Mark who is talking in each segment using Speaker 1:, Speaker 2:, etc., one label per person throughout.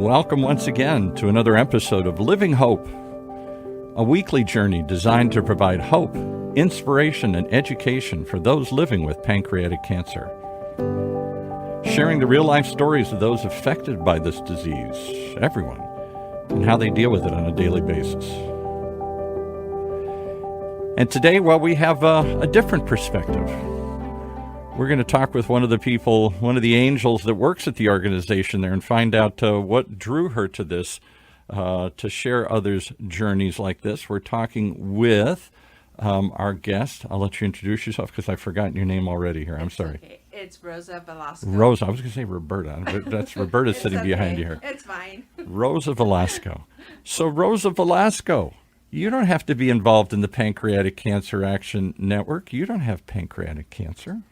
Speaker 1: Welcome once again to another episode of Living Hope, a weekly journey designed to provide hope, inspiration, and education for those living with pancreatic cancer. Sharing the real-life stories of those affected by this disease, everyone, and how they deal with it on a daily basis. And today, we have a different perspective. We're going to talk with one of the people, one of the angels that works at the organization there, and find out what drew her to this, to share others' journeys like this. We're talking with our guest. I'll let you introduce yourself because I've forgotten your name already here. I'm sorry.
Speaker 2: Okay. It's Rosa Velasco.
Speaker 1: Rosa. I was going to say Roberta, but that's Roberta sitting behind you here.
Speaker 2: It's fine.
Speaker 1: Rosa Velasco. So, Rosa Velasco, you don't have to be involved in the Pancreatic Cancer Action Network. You don't have pancreatic cancer.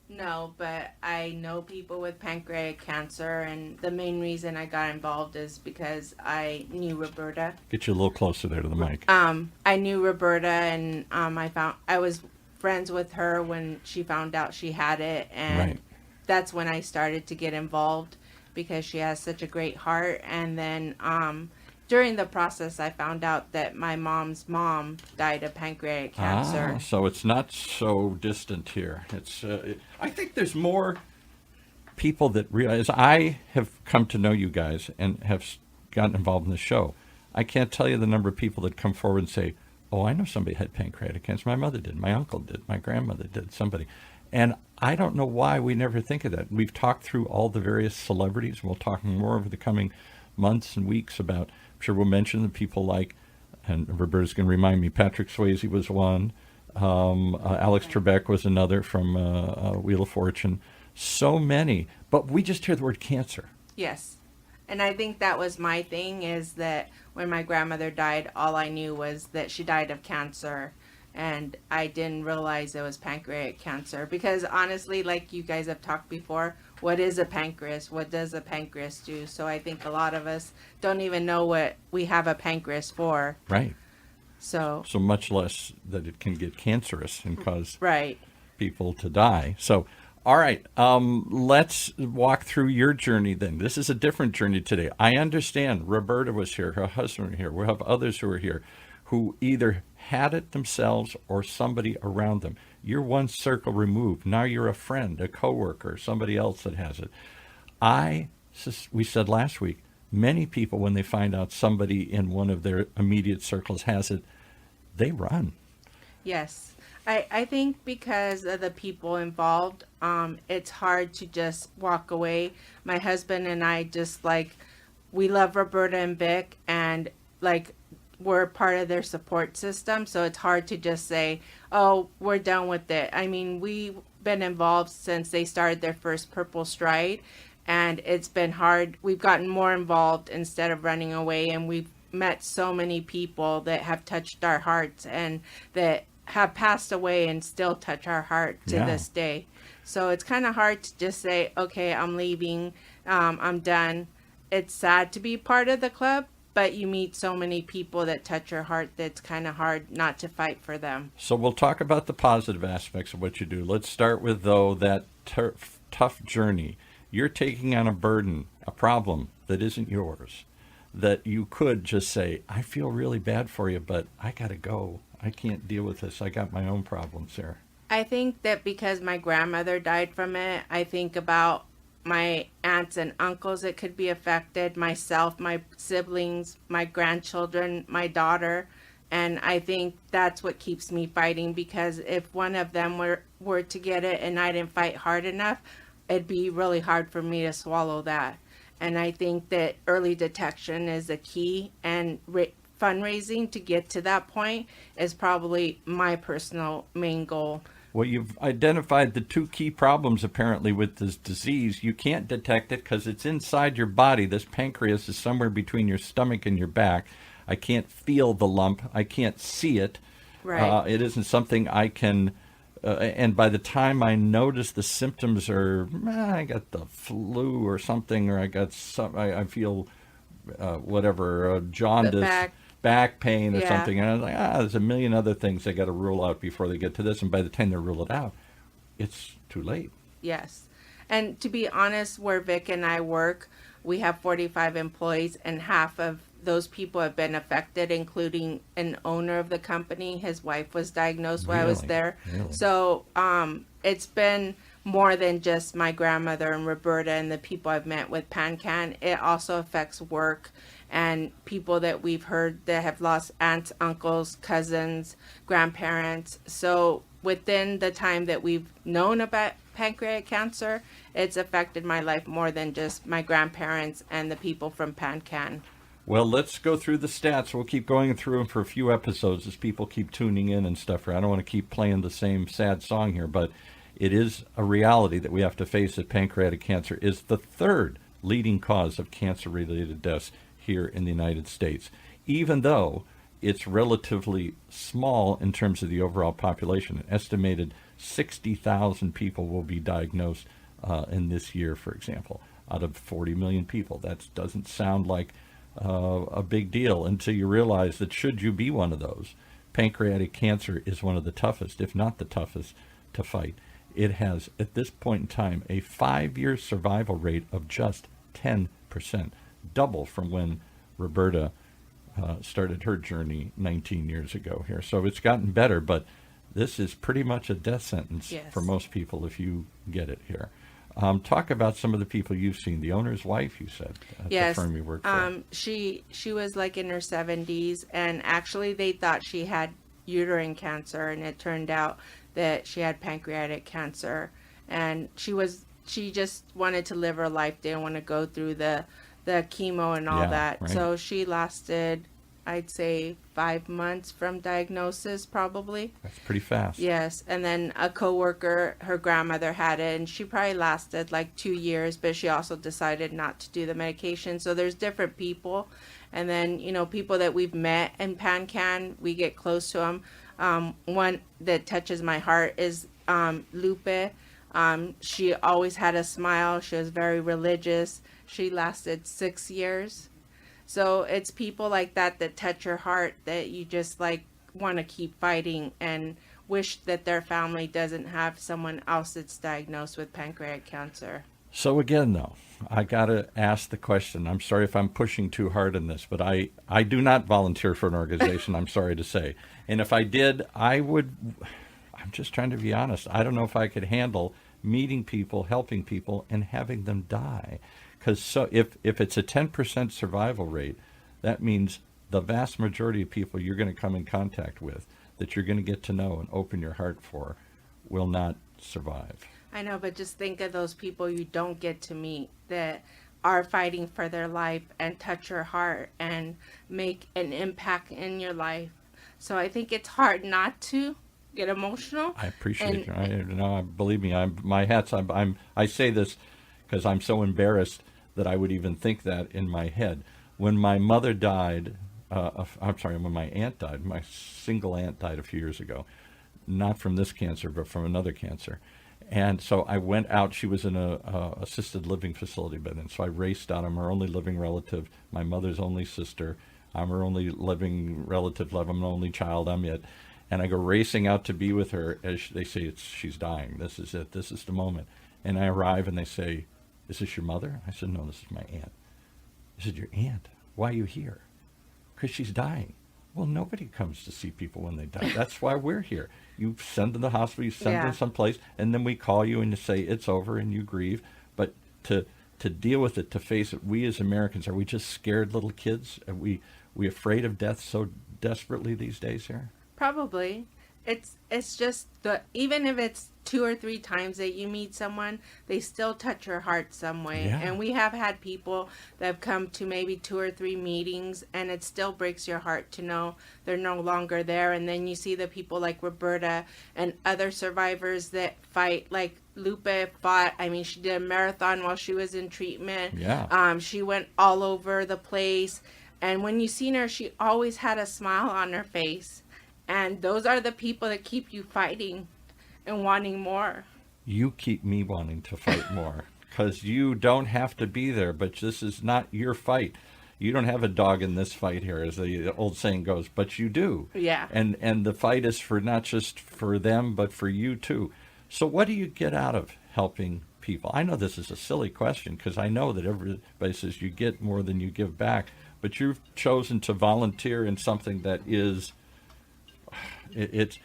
Speaker 2: No, but I know people with pancreatic cancer, and the main reason I got involved is because I knew Roberta.
Speaker 1: Get you a little closer there to the mic.
Speaker 2: I knew Roberta, and I was friends with her when she found out she had it, and that's when I started to get involved because she has such a great heart. And then during the process, I found out that my mom's mom died of pancreatic cancer.
Speaker 1: So it's not so distant here. It's. I think there's more people that realize. I have come to know you guys and have gotten involved in the show. I can't tell you the number of people that come forward and say, "Oh, I know somebody had pancreatic cancer. My mother did. My uncle did. My grandmother did. Somebody." And I don't know why we never think of that. We've talked through all the various celebrities. We'll talk more over the coming months and weeks about. I'm sure we'll mention the people like, and Roberta's going to remind me, Patrick Swayze was one, Alex Trebek was another from Wheel of Fortune. So many, but we just hear the word cancer.
Speaker 2: Yes, and I think that was my thing, is that when my grandmother died, all I knew was that she died of cancer, and I didn't realize it was pancreatic cancer, because honestly, like you guys have talked before, what is a pancreas? What does a pancreas do? So I think a lot of us don't even know what we have a pancreas for.
Speaker 1: Right.
Speaker 2: So
Speaker 1: much less that it can get cancerous and cause
Speaker 2: right.
Speaker 1: people to die. So, all right, let's walk through your journey then. This is a different journey today. I understand Roberta was here, her husband was here. We'll have others who are here who either had it themselves or somebody around them. You're one circle removed. Now you're a friend, a coworker, somebody else that has it. We said last week, many people, when they find out somebody in one of their immediate circles has it, they run. Yes.
Speaker 2: I think because of the people involved, it's hard to just walk away. My husband and I we love Roberta and Vic, and we're part of their support system, so it's hard to just say, oh, we're done with it. I mean, we've been involved since they started their first Purple Stride, and it's been hard. We've gotten more involved instead of running away, and we've met so many people that have touched our hearts and that have passed away and still touch our heart to this day. So it's kind of hard to just say, okay, I'm leaving, I'm done. It's sad to be part of the club, but you meet so many people that touch your heart that's kind of hard not to fight for them.
Speaker 1: So we'll talk about the positive aspects of what you do. Let's start with, though, that tough journey. You're taking on a burden, a problem that isn't yours, that you could just say, I feel really bad for you, but I got to go. I can't deal with this. I got my own problems there.
Speaker 2: I think that because my grandmother died from it, I think about my aunts and uncles that could be affected, myself, my siblings, my grandchildren, my daughter. And I think that's what keeps me fighting, because if one of them were to get it and I didn't fight hard enough, it'd be really hard for me to swallow that. And I think that early detection is the key, and fundraising to get to that point is probably my personal main goal.
Speaker 1: Well, you've identified the two key problems, apparently, with this disease. You can't detect it because it's inside your body. This pancreas is somewhere between your stomach and your back. I can't feel the lump. I can't see it.
Speaker 2: Right.
Speaker 1: It isn't something I can... and by the time I notice the symptoms are, I got the flu or something, or I got I feel jaundice. Back pain or something, and I was like, there's a million other things they got to rule out before they get to this, and by the time they rule it out, it's too late.
Speaker 2: Yes. And to be honest, where Vic and I work, We have 45 employees, and half of those people have been affected, including an owner of the company. His wife was diagnosed while I was
Speaker 1: Really?
Speaker 2: there.
Speaker 1: Really?
Speaker 2: So it's been more than just my grandmother and Roberta and the people I've met with pancan. It also affects work and people that we've heard that have lost aunts, uncles, cousins, grandparents. So within the time that we've known about pancreatic cancer, it's affected my life more than just my grandparents and the people from pancan.
Speaker 1: Well, let's go through the stats. We'll keep going through them for a few episodes as people keep tuning in and stuff. I don't want to keep playing the same sad song here, but it is a reality that we have to face that pancreatic cancer is the third leading cause of cancer-related deaths here in the United States, even though it's relatively small in terms of the overall population. An estimated 60,000 people will be diagnosed in this year, for example, out of 40 million people. That doesn't sound like a big deal until you realize that should you be one of those, pancreatic cancer is one of the toughest, if not the toughest, to fight. It has, at this point in time, a 5-year survival rate of just 10%, double from when Roberta started her journey 19 years ago here. So it's gotten better, but this is pretty much a death sentence for most people if you get it here. Talk about some of the people you've seen. The owner's wife, you said, at the firm you work for.
Speaker 2: She was like in her 70s, and actually they thought she had uterine cancer, and it turned out that she had pancreatic cancer. And she just wanted to live her life, didn't want to go through the chemo and all that.
Speaker 1: Right.
Speaker 2: So she lasted, I'd say, 5 months from diagnosis, probably.
Speaker 1: That's pretty fast.
Speaker 2: Yes, and then a coworker, her grandmother had it, and she probably lasted like 2 years, but she also decided not to do the medication. So there's different people, and then people that we've met in pancan, we get close to them. One that touches my heart is Lupe. She always had a smile. She was very religious. She lasted 6 years. So it's people like that that touch your heart that you just like want to keep fighting and wish that their family doesn't have someone else that's diagnosed with pancreatic cancer.
Speaker 1: So again, though, I got to ask the question. I'm sorry if I'm pushing too hard in this, but I do not volunteer for an organization, I'm sorry to say. And if I did, I'm just trying to be honest. I don't know if I could handle meeting people, helping people, and having them die. Because so if it's a 10% survival rate, that means the vast majority of people you're going to come in contact with, that you're going to get to know and open your heart for, will not survive.
Speaker 2: I know, but just think of those people you don't get to meet that are fighting for their life and touch your heart and make an impact in your life. So I think it's hard not to get emotional.
Speaker 1: I appreciate it. Believe me, I say this because I'm so embarrassed that I would even think that in my head. When my mother died, when my aunt died, my single aunt died a few years ago, not from this cancer, but from another cancer. And so I went out. She was in a assisted living facility by then. So I raced out. I'm her only living relative, my mother's only sister. I'm her only living relative. I'm the only child. I'm it. And I go racing out to be with her as they say she's dying. This is it. This is the moment. And I arrive and they say, "Is this your mother?" I said, "No, this is my aunt." They said, "Your aunt? Why are you here?" "Because she's dying." Well, nobody comes to see people when they die. That's why we're here. You send them to the hospital, you send them someplace, and then we call you and you say it's over and you grieve. But to deal with it, to face it, we as Americans, are we just scared little kids? Are we afraid of death so desperately these days here?
Speaker 2: Probably. It's just even if it's 2 or 3 times that you meet someone, they still touch your heart some way.
Speaker 1: Yeah.
Speaker 2: And we have had people that have come to maybe 2 or 3 meetings, and it still breaks your heart to know they're no longer there. And then you see the people like Roberta and other survivors that fight. Like Lupe fought. I mean, she did a marathon while she was in treatment.
Speaker 1: Yeah.
Speaker 2: She went all over the place. And when you seen her, she always had a smile on her face. And those are the people that keep you fighting and wanting more.
Speaker 1: You keep me wanting to fight more because you don't have to be there, but this is not your fight. You don't have a dog in this fight here, as the old saying goes, but you do.
Speaker 2: Yeah.
Speaker 1: And the fight is for not just for them, but for you too. So what do you get out of helping people? I know this is a silly question because I know that everybody says you get more than you give back, but you've chosen to volunteer in something that is, it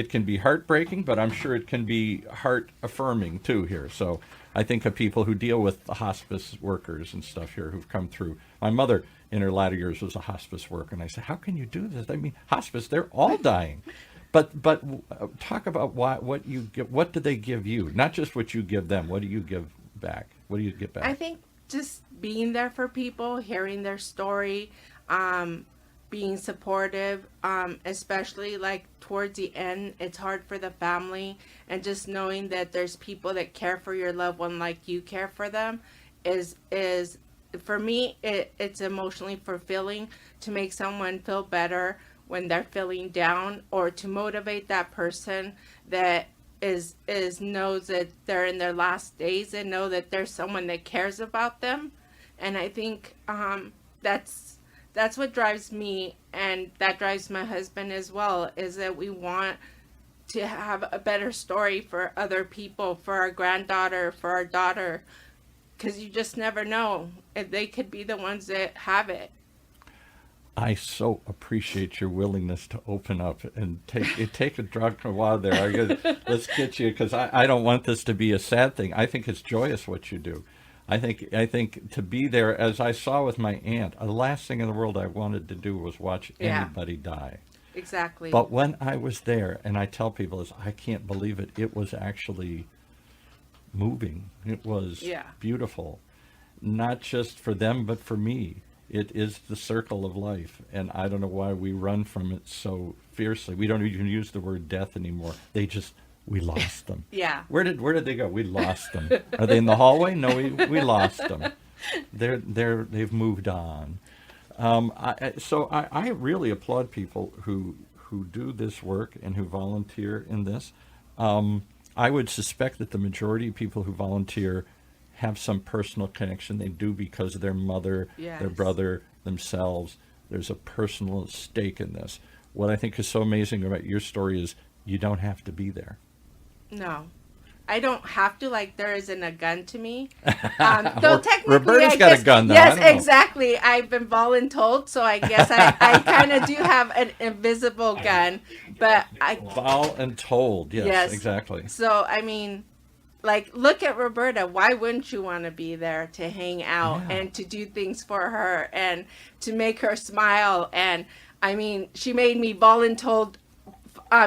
Speaker 1: can be heartbreaking, but I'm sure it can be heart affirming too here. So I think of people who deal with the hospice workers and stuff here who've come through. My mother in her latter years was a hospice worker, and I said, how can you do this? I mean, hospice, they're all dying. But talk about what you give. What do they give you? Not just what you give them. What do you give back? What do you get back?
Speaker 2: I think just being there for people, hearing their story, being supportive, especially like towards the end, it's hard for the family, and just knowing that there's people that care for your loved one like you care for them is for me, it's emotionally fulfilling to make someone feel better when they're feeling down, or to motivate that person that is knows that they're in their last days and know that there's someone that cares about them. And I think that's what drives me, and that drives my husband as well, is that we want to have a better story for other people, for our granddaughter, for our daughter, because you just never know if they could be the ones that have it.
Speaker 1: I so appreciate your willingness to open up and take a drink of water there. Let's get you, because I don't want this to be a sad thing. I think it's joyous what you do. I think to be there, as I saw with my aunt, the last thing in the world I wanted to do was watch anybody die.
Speaker 2: Exactly.
Speaker 1: But when I was there, and I tell people this, I can't believe it. It was actually moving. It was beautiful, not just for them, but for me. It is the circle of life, and I don't know why we run from it so fiercely. We don't even use the word death anymore. We lost them.
Speaker 2: Yeah.
Speaker 1: Where did they go? We lost them. Are they in the hallway? No, we lost them. They've moved on. I really applaud people who do this work and who volunteer in this. I would suspect that the majority of people who volunteer have some personal connection. They do because of their mother, their brother, themselves. There's a personal stake in this. What I think is so amazing about your story is you don't have to be there.
Speaker 2: No. I don't have to, like, there isn't a gun to me. Though technically,
Speaker 1: Roberta's got a gun, though.
Speaker 2: Yes, exactly. I've been voluntold, so I guess I kind of do have an invisible gun. But
Speaker 1: Voluntold, yes, exactly.
Speaker 2: So, I mean, like, look at Roberta. Why wouldn't you want to be there to hang out and to do things for her and to make her smile? And, I mean, she made me voluntold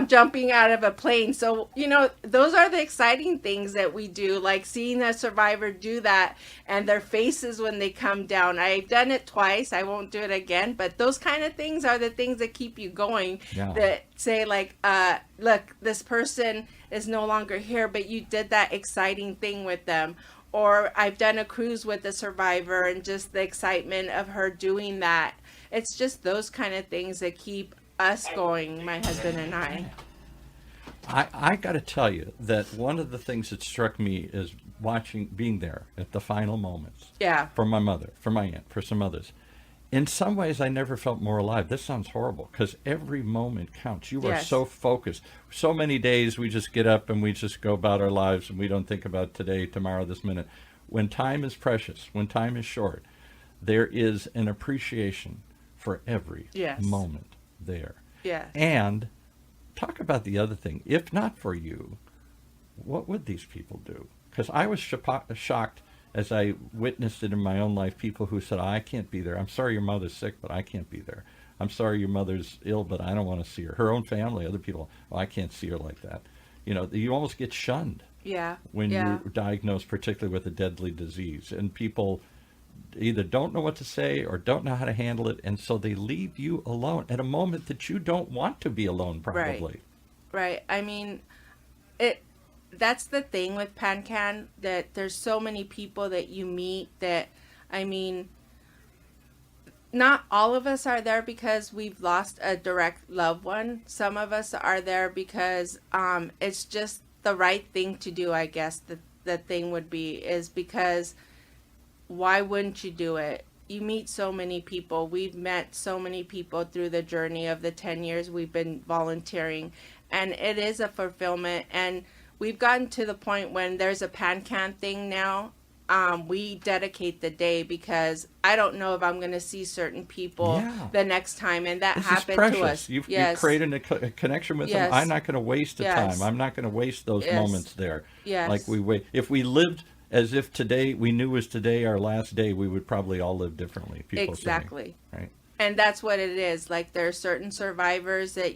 Speaker 2: jumping out of a plane. So, those are the exciting things that we do, like seeing a survivor do that and their faces when they come down. I've done it twice. I won't do it again. But those kind of things are the things that keep you going, that say, like, look, this person is no longer here, but you did that exciting thing with them. Or I've done a cruise with a survivor and just the excitement of her doing that. It's just those kind of things that keep us going, my husband and I.
Speaker 1: I got to tell you that one of the things that struck me is being there at the final moments.
Speaker 2: Yeah.
Speaker 1: For my mother, for my aunt, for some others. In some ways, I never felt more alive. This sounds horrible, because every moment counts. You are so focused. So many days we just get up and we just go about our lives and we don't think about today, tomorrow, this minute. When time is precious, when time is short, there is an appreciation for every moment there.
Speaker 2: Yeah.
Speaker 1: And talk about the other thing. If not for you, what would these people do? Because I was shocked as I witnessed it in my own life, people who said, I can't be there. I'm sorry your mother's sick, but I can't be there. I'm sorry your mother's ill, but I don't want to see her. Her own family, other people, I can't see her like that. You almost get shunned when you're diagnosed, particularly with a deadly disease. And people either don't know what to say or don't know how to handle it, and so they leave you alone at a moment that you don't want to be alone, probably.
Speaker 2: Right. I mean, that's the thing with Pancan, that there's so many people that you meet that, I mean, not all of us are there because we've lost a direct loved one. Some of us are there because it's just the right thing to do, I guess. The thing would be is because why wouldn't you do it? You meet so many people. We've met so many people through the journey of the 10 years we've been volunteering, and it is a fulfillment. And we've gotten to the point when there's a pancan thing now. We dedicate the day because I don't know if I'm going to see certain people
Speaker 1: Yeah.
Speaker 2: the next time, and that
Speaker 1: This is
Speaker 2: happened
Speaker 1: precious.
Speaker 2: to us.
Speaker 1: You've
Speaker 2: Yes.
Speaker 1: created a connection with them.
Speaker 2: Yes.
Speaker 1: I'm not going to waste the
Speaker 2: Yes.
Speaker 1: time. I'm not going to waste those
Speaker 2: Yes.
Speaker 1: moments there.
Speaker 2: Yes.
Speaker 1: Like we wait. If we lived as if today we knew was today our last day, we would probably all live differently. People
Speaker 2: Exactly.
Speaker 1: say, right?
Speaker 2: And that's what it is. Like there are certain survivors that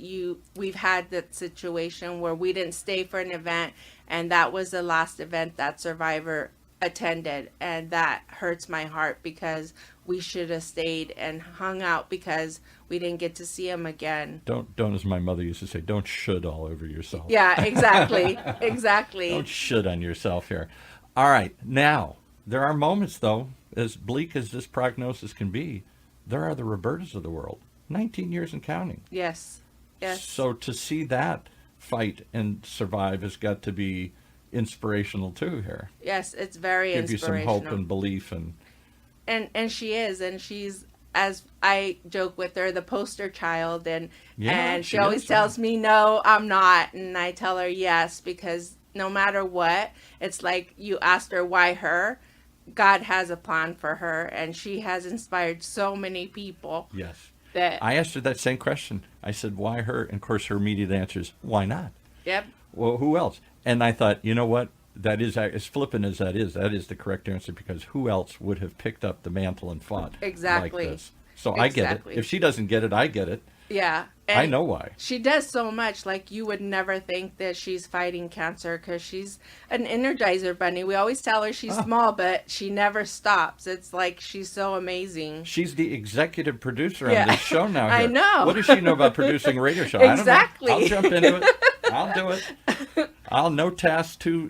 Speaker 2: we've had that situation where we didn't stay for an event, and that was the last event that survivor attended, and that hurts my heart because we should have stayed and hung out because we didn't get to see him again.
Speaker 1: Don't, as my mother used to say, don't should all over yourself.
Speaker 2: Yeah, exactly. Exactly.
Speaker 1: Don't should on yourself here. All right. Now, there are moments, though, as bleak as this prognosis can be, there are the Robertas of the world, 19 years and counting.
Speaker 2: Yes. Yes.
Speaker 1: So to see that fight and survive has got to be inspirational, too, here.
Speaker 2: Yes, it's very
Speaker 1: Give you some
Speaker 2: inspirational.
Speaker 1: hope and belief.
Speaker 2: And she is, and she's, as I joke with her, the poster child, and
Speaker 1: Yeah,
Speaker 2: and
Speaker 1: she
Speaker 2: she always
Speaker 1: is,
Speaker 2: tells me, no, I'm not, and I tell her yes, because no matter what, it's like you asked her why her. God has a plan for her, and she has inspired so many people.
Speaker 1: Yes.
Speaker 2: That
Speaker 1: I asked her that same question. I said, why her? And of course, her immediate answer is, why not?
Speaker 2: Yep.
Speaker 1: Well, who else? And I thought, you know what? That is, as flippant as that is the correct answer, because who else would have picked up the mantle and fought
Speaker 2: Exactly.
Speaker 1: like this? So I get it.
Speaker 2: Exactly.
Speaker 1: If she doesn't get it, I get it.
Speaker 2: Yeah.
Speaker 1: I know why.
Speaker 2: She does so much. Like, you would never think that she's fighting cancer because she's an Energizer bunny. We always tell her she's small, but she never stops. It's like she's so amazing.
Speaker 1: She's the executive producer on
Speaker 2: Yeah.
Speaker 1: this show now.
Speaker 2: I
Speaker 1: Here.
Speaker 2: know.
Speaker 1: What does she know about producing a radio show?
Speaker 2: Exactly.
Speaker 1: I don't know. I'll jump into it. I'll do it. No task too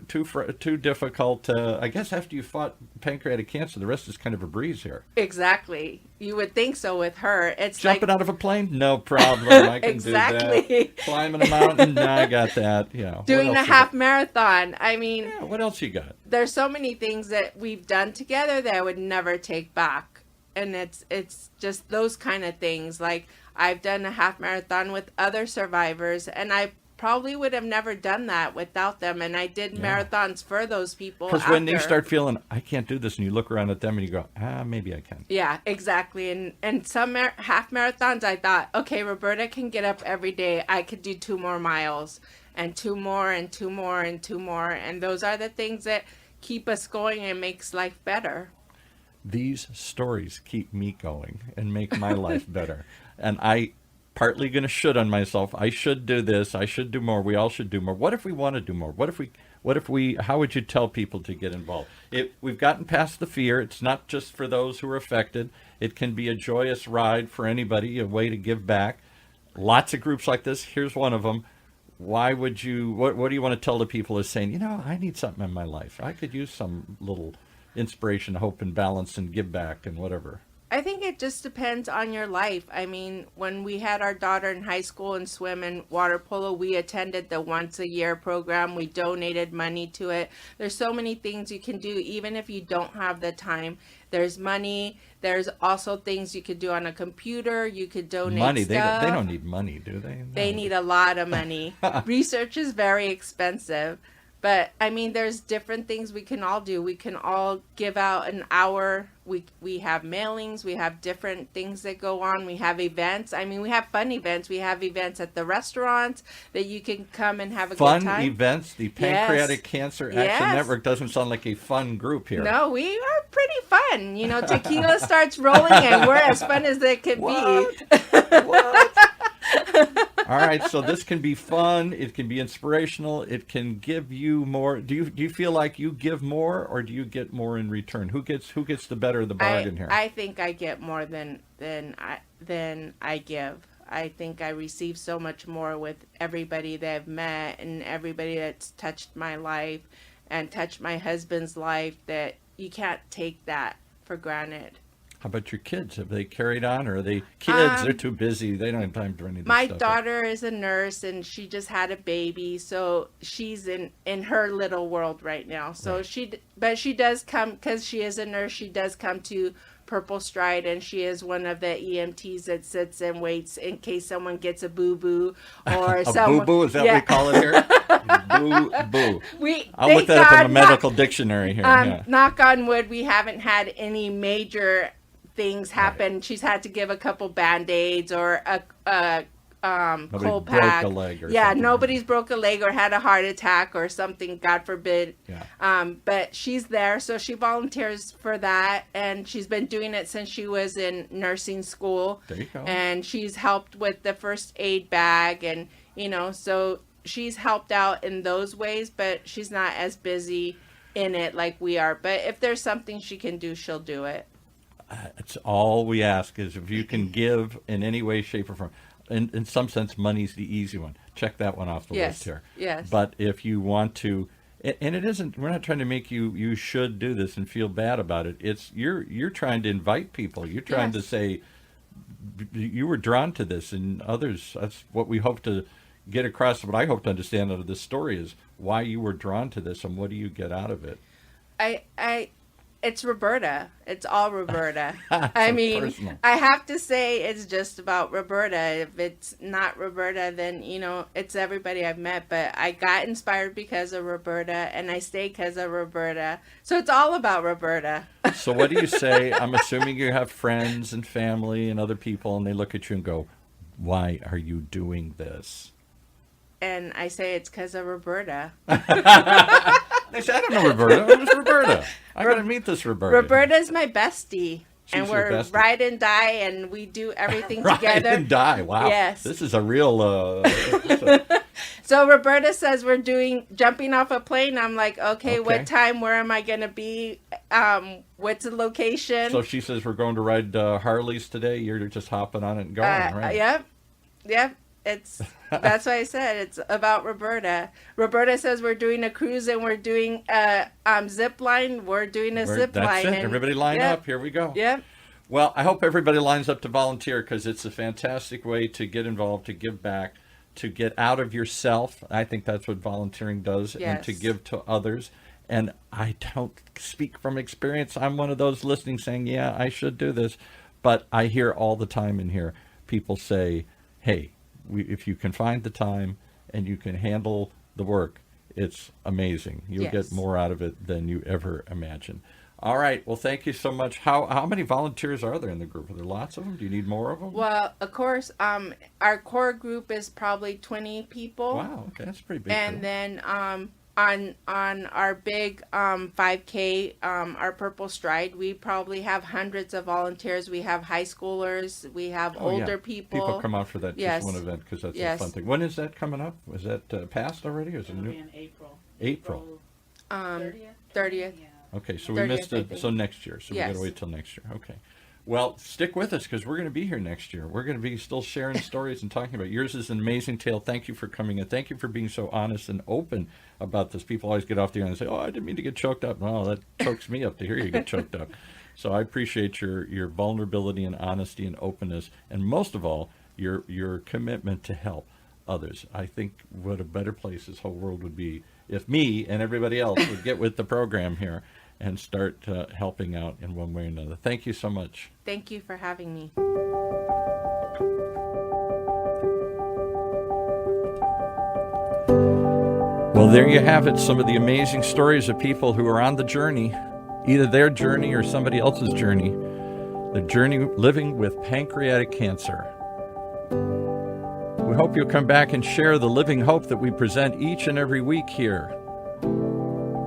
Speaker 1: difficult. I guess after you fought pancreatic cancer, the rest is kind of a breeze here.
Speaker 2: Exactly. You would think so with her. It's
Speaker 1: Jumping
Speaker 2: like
Speaker 1: out of a plane? No problem. I can
Speaker 2: Exactly.
Speaker 1: do that. Climbing a mountain? No, I got that. You know,
Speaker 2: doing
Speaker 1: what
Speaker 2: a
Speaker 1: else you
Speaker 2: half
Speaker 1: got?
Speaker 2: marathon. I mean,
Speaker 1: Yeah, what else you got?
Speaker 2: there's so many things that we've done together that I would never take back. And it's just those kind of things. Like, I've done a half marathon with other survivors, and I probably would have never done that without them. And I did marathons for those people.
Speaker 1: Because when you
Speaker 2: after.
Speaker 1: start feeling, I can't do this, and you look around at them and you go, maybe I can.
Speaker 2: Yeah, exactly. And some half marathons, I thought, okay, Roberta can get up every day. I could do 2 more miles, and 2 more, and 2 more, and 2 more. And those are the things that keep us going and makes life better.
Speaker 1: These stories keep me going and make my life better. And I partly going to should on myself. I should do this. I should do more. We all should do more. What if we want to do more? What if we, how would you tell people to get involved? We've gotten past the fear. It's not just for those who are affected. It can be a joyous ride for anybody, a way to give back. Lots of groups like this. Here's one of them. Why would you, what do you want to tell the people as saying, I need something in my life. I could use some little inspiration, hope, and balance, and give back and whatever.
Speaker 2: I think it just depends on your life. I mean, when we had our daughter in high school and swim and water polo, we attended the once a year program. We donated money to it. There's so many things you can do, even if you don't have the time. There's money. There's also things you could do on a computer. You could donate
Speaker 1: Money,
Speaker 2: stuff.
Speaker 1: they don't need money, do they? No.
Speaker 2: They need a lot of money. Research is very expensive. But, I mean, there's different things we can all do. We can all give out an hour. We have mailings. We have different things that go on. We have events. I mean, we have fun events. We have events at the restaurants that you can come and have a good time.
Speaker 1: Fun events. The Pancreatic Cancer Action
Speaker 2: Yes.
Speaker 1: Network doesn't sound like a fun group here.
Speaker 2: No, we are pretty fun. Tequila starts rolling and we're as fun as it can be.
Speaker 1: What? All right, so this can be fun. It can be inspirational. It can give you more. Do you feel like you give more, or do you get more in return? Who gets the better of the bargain here?
Speaker 2: I think I get more than I give. I think I receive so much more with everybody that I've met and everybody that's touched my life and touched my husband's life, that you can't take that for granted.
Speaker 1: How about your kids? Have they carried on, or are they kids? They're too busy. They don't have time for any of this
Speaker 2: My
Speaker 1: stuff.
Speaker 2: daughter is a nurse and she just had a baby, so she's in her little world right now. So
Speaker 1: Right.
Speaker 2: she does come, because she is a nurse. She does come to Purple Stride, and she is one of the EMTs that sits and waits in case someone gets a boo-boo or
Speaker 1: A
Speaker 2: someone...
Speaker 1: boo-boo, is that what we call it here? Boo-boo. I'll look that up in the medical dictionary here.
Speaker 2: Knock on wood, we haven't had any major things happen. Right. She's had to give a couple Band-Aids or a cold pack.
Speaker 1: Broke a leg or
Speaker 2: something. Nobody's broke a leg or had a heart attack or something, God forbid.
Speaker 1: Yeah.
Speaker 2: But she's there, so she volunteers for that, and she's been doing it since she was in nursing school.
Speaker 1: There you go.
Speaker 2: And she's helped with the first aid bag, and so she's helped out in those ways, but she's not as busy in it like we are. But if there's something she can do, she'll do it.
Speaker 1: It's all we ask is if you can give in any way, shape, or form. In some sense, money's the easy one. Check that one off the list here.
Speaker 2: Yes.
Speaker 1: But if you want to, and it isn't, we're not trying to make you should do this and feel bad about it. It's you're trying to invite people. You're trying to say you were drawn to this, and others. That's what we hope to get across. What I hope to understand out of this story is why you were drawn to this and what do you get out of it.
Speaker 2: It's Roberta. It's all Roberta.
Speaker 1: I mean, personal.
Speaker 2: I have to say it's just about Roberta. If it's not Roberta, then, it's everybody I've met. But I got inspired because of Roberta, and I stay because of Roberta. So it's all about Roberta.
Speaker 1: So what do you say? I'm assuming you have friends and family and other people, and they look at you and go, why are you doing this?
Speaker 2: And I say it's because of Roberta.
Speaker 1: They say, I don't know Roberta. Who's Roberta? I got to meet this Roberta.
Speaker 2: Roberta's my bestie.
Speaker 1: She's
Speaker 2: and we're
Speaker 1: bestie.
Speaker 2: Ride and die, and we do everything
Speaker 1: Ride
Speaker 2: together.
Speaker 1: And die. Wow.
Speaker 2: Yes.
Speaker 1: This is a real...
Speaker 2: So Roberta says we're jumping off a plane. I'm like, okay, what time? Where am I going to be? What's the location?
Speaker 1: So she says we're going to ride Harleys today. You're just hopping on it and going, right?
Speaker 2: Yep. That's why I said it's about Roberta. Roberta says we're doing a cruise and we're doing a zip line. We're doing a zip line.
Speaker 1: That's it. Everybody line up. Here we go.
Speaker 2: Yep.
Speaker 1: Well, I hope everybody lines up to volunteer because it's a fantastic way to get involved, to give back, to get out of yourself. I think that's what volunteering does, and to give to others. And I don't speak from experience. I'm one of those listening saying, yeah, I should do this. But I hear all the time in here people say, hey, if you can find the time and you can handle the work, it's amazing. You'll get more out of it than you ever imagined. All right. Well, thank you so much. How many volunteers are there in the group? Are there lots of them? Do you need more of them?
Speaker 2: Well, of course, our core group is probably 20 people.
Speaker 1: Wow. Okay. That's pretty big.
Speaker 2: And then on our big 5K, our Purple Stride, we probably have hundreds of volunteers. We have high schoolers. We have older people.
Speaker 1: People come out for that just one event because that's a fun thing. When is that coming up? Is that passed already? Or is it new?
Speaker 3: In April.
Speaker 1: April.
Speaker 2: 30th.
Speaker 3: Yeah.
Speaker 1: Okay, so we missed it. So next year. So we got to wait till next year. Okay. Well, stick with us because we're going to be here next year. We're going to be still sharing stories and talking about it. Yours is an amazing tale. Thank you for coming in. Thank you for being so honest and open about this. People always get off the air and say, oh, I didn't mean to get choked up. No, that chokes me up to hear you get choked up. So I appreciate your vulnerability and honesty and openness. And most of all, your commitment to help others. I think what a better place this whole world would be if me and everybody else would get with the program here and start helping out in one way or another. Thank you so much.
Speaker 2: Thank you for having me.
Speaker 1: Well, there you have it. Some of the amazing stories of people who are on the journey, either their journey or somebody else's journey, the journey living with pancreatic cancer. We hope you'll come back and share the living hope that we present each and every week here,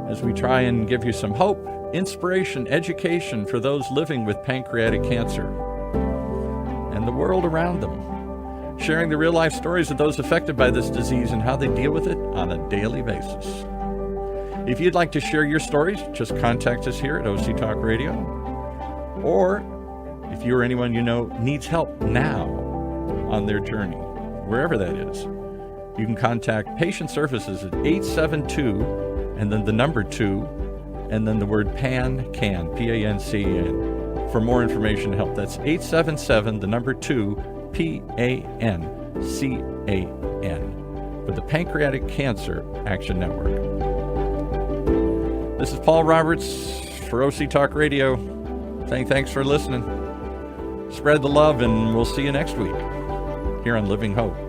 Speaker 1: as we try and give you some hope, inspiration, education for those living with pancreatic cancer and the world around them, sharing the real-life stories of those affected by this disease and how they deal with it on a daily basis. If you'd like to share your stories, just contact us here at OC Talk Radio. Or if you or anyone you know needs help now on their journey, wherever that is, you can contact Patient Services at 872 and then the number 2, and then the word PANCAN, P-A-N-C-A-N, for more information and help. That's 877, the number 2, P-A-N-C-A-N, for the Pancreatic Cancer Action Network. This is Paul Roberts for OC Talk Radio. Thanks for listening. Spread the love, and we'll see you next week here on Living Hope.